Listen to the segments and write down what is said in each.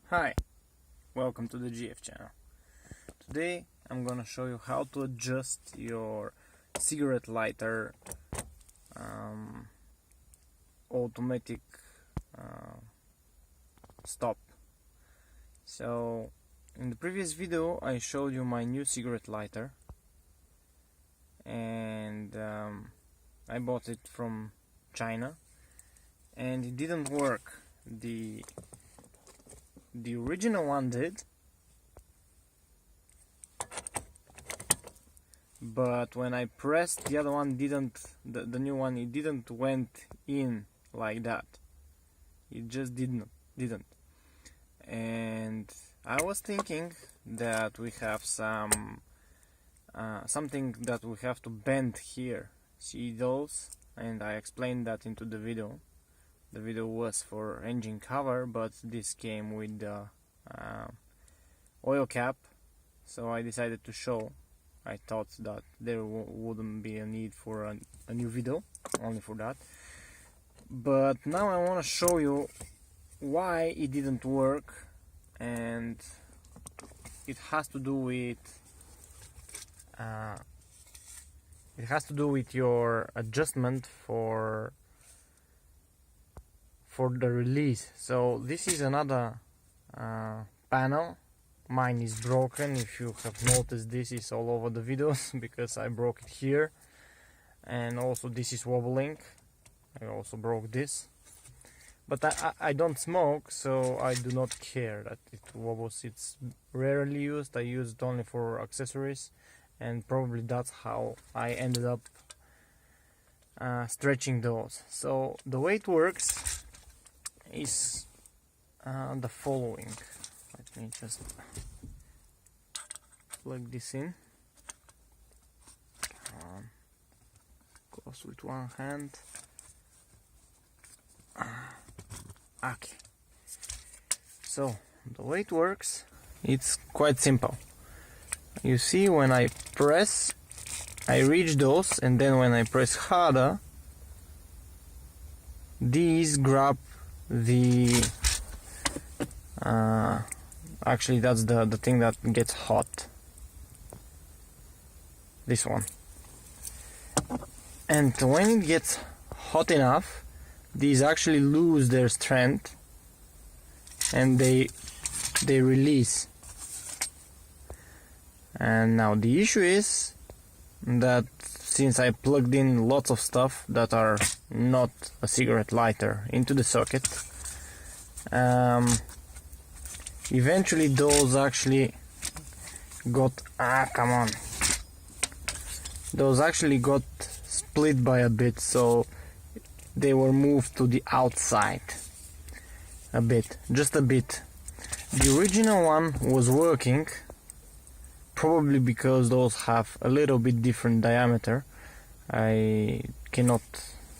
Hi, welcome to the GF channel. Today I'm gonna show you how to adjust your cigarette lighter automatic stop. So in the previous video I showed you my new cigarette lighter, and I bought it from China and it didn't work. The original one did, but when I pressed the other one didn't, the new one, it didn't went in like that. It just didn't. And I was thinking that we have something that we have to bend here. See those? And I explained that into the video. The video was for engine cover, but this came with the oil cap, so I decided to show. I thought that there wouldn't be a need for a new video only for that, but now I want to show you why it didn't work, and it has to do with your adjustment for the release. So this is another panel. Mine is broken. If you have noticed, this is all over the videos because I broke it here, and also this is wobbling. I also broke this, but I don't smoke, so I do not care that it wobbles. It's rarely used. I use it only for accessories, and probably that's how I ended up stretching those. So the way it works is the following. Let me just plug this in. Close with one hand. Okay. So the way it works, it's quite simple. You see, when I press, I reach those, and then when I press harder, these grab the actually that's the thing that gets hot, this one, and when it gets hot enough, these actually lose their strength and they release. And now the issue is that since I plugged in lots of stuff that are not a cigarette lighter into the socket, eventually those actually got those actually got split by a bit, so they were moved to the outside a bit, just a bit. The original one was working, probably because those have a little bit different diameter. I cannot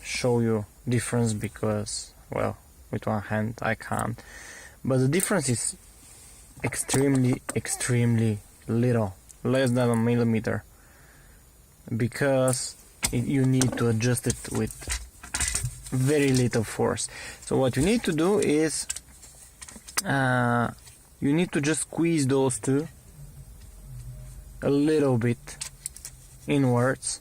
show you difference because, well, with one hand I can't, but the difference is extremely little, less than a millimeter, because you need to adjust it with very little force. So what you need to do is you need to just squeeze those two a little bit inwards.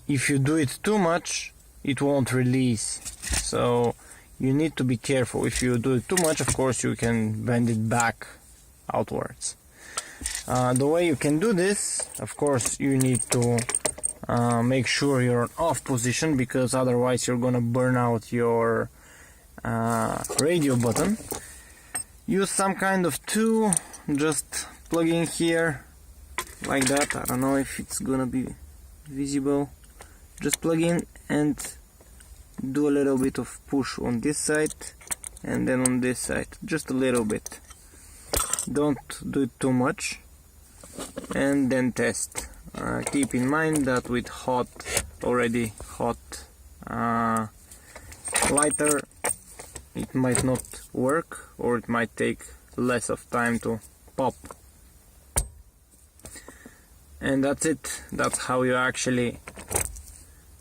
If you do it too much, it won't release, so you need to be careful. If you do it too much, of course you can bend it back outwards. The way you can do this, of course, you need to make sure you're in off position, because otherwise you're gonna burn out your radio button. Use some kind of tool, just plug in here like that. I don't know if it's gonna be visible. Just plug in and do a little bit of push on this side and then on this side, just a little bit. Don't do it too much, and then test. Keep in mind that with already hot lighter, it might not work, or it might take less of time to pop. And that's it. That's how you actually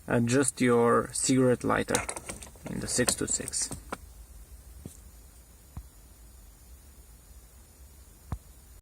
adjust your cigarette lighter in the 626.